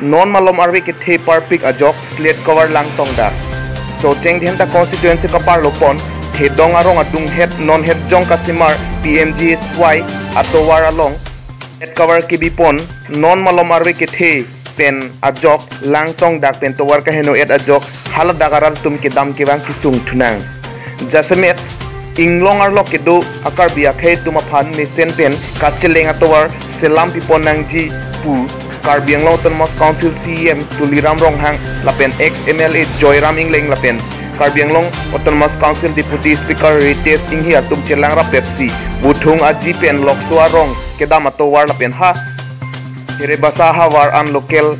non malom arwi ke the par pick ajok slate cover lang tong da so teng dhen ta constituency ka par lopon the dong arong adung het non het jong kasimar PMGSY atowar along het cover ki bipon non malom arwi ke the pen ajok lang tong dak pen towar ka heno et ajok halat dagaral tum ke dam ke bang kisung thunang jasemet inglong arlok ke do akar biya khe tuma phan me sen pen kacheleng atowar selam pipon nang ji pu Karbiang Autonomous Council CEM Tuliram Ronghang lapen ex MLA Joyram Ingleng lapen Karbiang Autonomous Council Deputy Speaker Rites Inghi atum chelang ra Pepsi buthung aji pen loksua rong kedam atowar lapen ha here basa hawar an local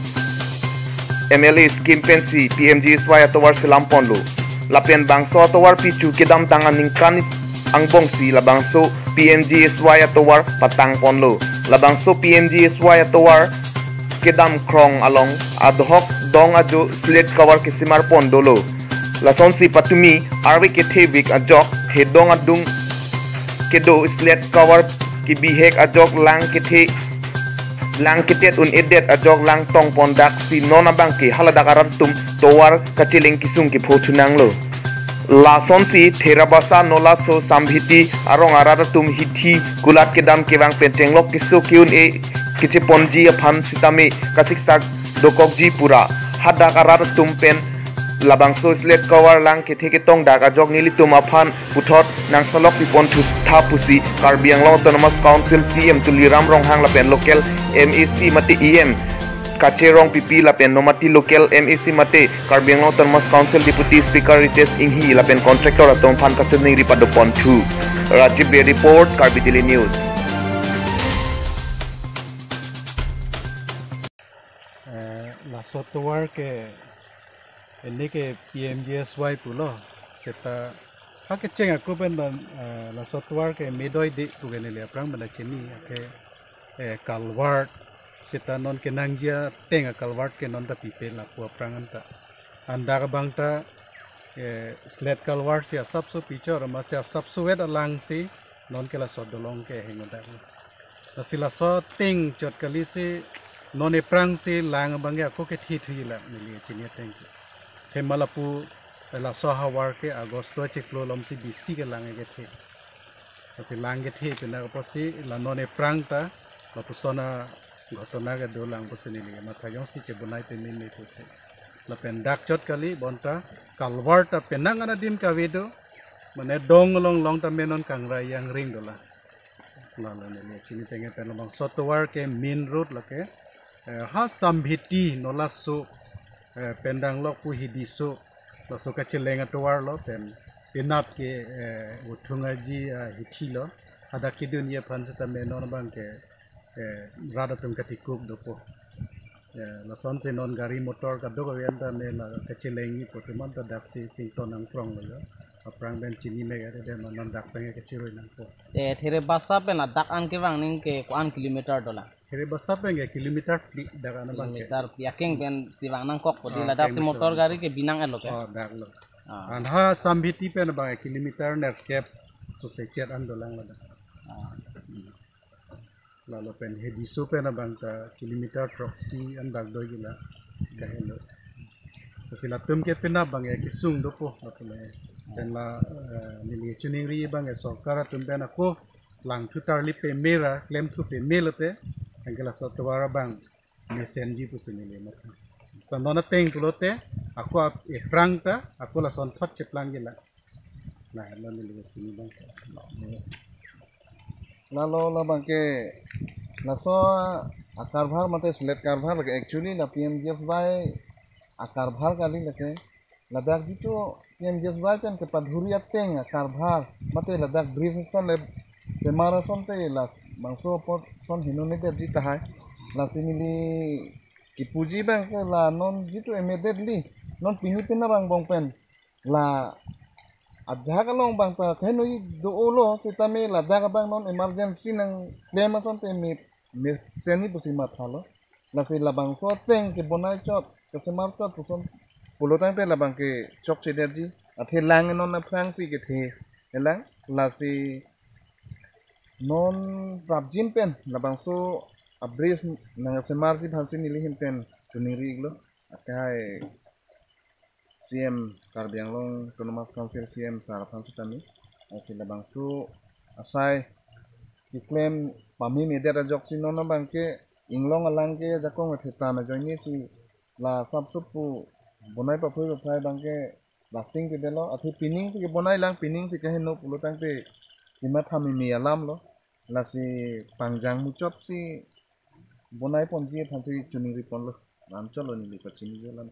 MLA scheme pensi PMGSY atowar selam ponlo lapen bangso atowar pichu kedam tangan ningkanis angbongsi labangso PMGSY atowar patang ponlo labangso PMGSY atowar kedam krong along adhok dong ajo slate cover kisimar pondolo lason si patumi arwi ke thebik ajok hedong adung kedo slate cover ki bihek ajok lang kethe lang ketet un edet ajok lang tong pondak si nona bangki haladakaram tum towar kachiling kisung ki photunang lo lason si therabasa nola so sambhiti arong arada tum hithi gulat kedam kewang pentenglok kisu kiun e kiche ponji aphan sitame kasik sak dokokji pura hadak arar tumpen labangso slate cover lang kethe ke tong daga jog nili tum aphan puthot nang salok pipon thu thapusi Karbiang Autonomous Council CM Tuliram Ronghang lapen local MEC mati EM kacherong pipi lapen nomati local MEC mate Karbiang Autonomous Council Deputy Speaker Rites Inghi lapen contractor atong phan kachuni ripadopon thu Rajiv Be report Karbi Daily News. Software ke ini ke PMGSY pulo seta hak ceng aku pen la software ke medoi di pugen ile aprang benda cini ke kalwart seta non ke nangjia teng kalwart ke non ta pipe la ku aprang anta anda ka bangta slate kalwart sia sabso pichor ma sia sabso wet alang si non ke la sodolong ke hengoda la sila so ting chot kali si non eprang si lang bangya ko ke thi la nili chini thank you themalapu la soha war ke agosto cheklo lom si bisi ke lang ke the asi lang ke the pina ko si la non eprang ta la pusona gotona ke do lang pusini ni ma thayong si che bunai te min ni tu the la pen dak chot kali bonta kalwar ta penang ana dim ka vedo mane dong long ta menon kangra yang ring dola la nili chini tenge pen lom software ke main road la ke ha sambhiti nolasu pendang lok pu hidisu lasu kacheleng atwar lo pen pinap ke uthungaji hithi lo ada kidun ye phansata menon bang ke rada tum katikuk dopo lason se non gari motor ka dogo yanda me la kachelengi potuman ta daksi chington ang prong lo aprang ben chini me gare de non dak penge kachiroi nang po there basa pe na dak an ke wang ning ke 1 kilometer dola here basa penge kilometer daga na bang kilometer yaking ben siwang nang kok podi la dak si motor gari ke binang elo ke dak lo an ha sambhiti pe na bang kilometer net cap so se chet an dolang la la lo pen he diso pe na bang ta kilometer proxy an dak do gila ka hello sila tum ke pena bang e kisung do po apole dan la nili chuning ri bang e sokara tum pe na ko lang thutar li pe mera claim thu pe melate angela software bang mesenji pusini le mat sta nona teng pulote aku e prangta aku la son thot cheplang gila na la nili chini bang lalu la bang ke la so akar bhar mate slate kar bhar actually la PMGSY akar bhar kali lake ladak gitu PMGSY pen ke padhuri ateng akar bhar mate ladak brief son le semara son te la bangso pot son hinone te jita hai la simili ki puji bang ke la non gitu immediately non pini pina bang bong pen la adha kalong bang ta khenoi do olo sitame ladak bang non emergency nang claim son te me seni pusi mathalo la si labang so teng ke bonai chot ke semar chot puson pulotang te labang ke chok chederji athe lang non na frangsi ke the elang la si non prabjin pen labang so abris nang semar ji bhansi nili him pen tuniri iglo akai CM Karbi Anglong Autonomous Council CM Sarapan Sutami akila bangsu asai diklaim pami media rajok sinona bangke inglong alang ke jakong theta na joini si la sabsupu bonai papui papai bangke lasting ke delo athi pining ke bonai lang pining si kahen no pulutang te sima thami mi alam lo la si pangjang muchop si bonai ponji thansi chuning ripon lo ram cholo ni likachini lam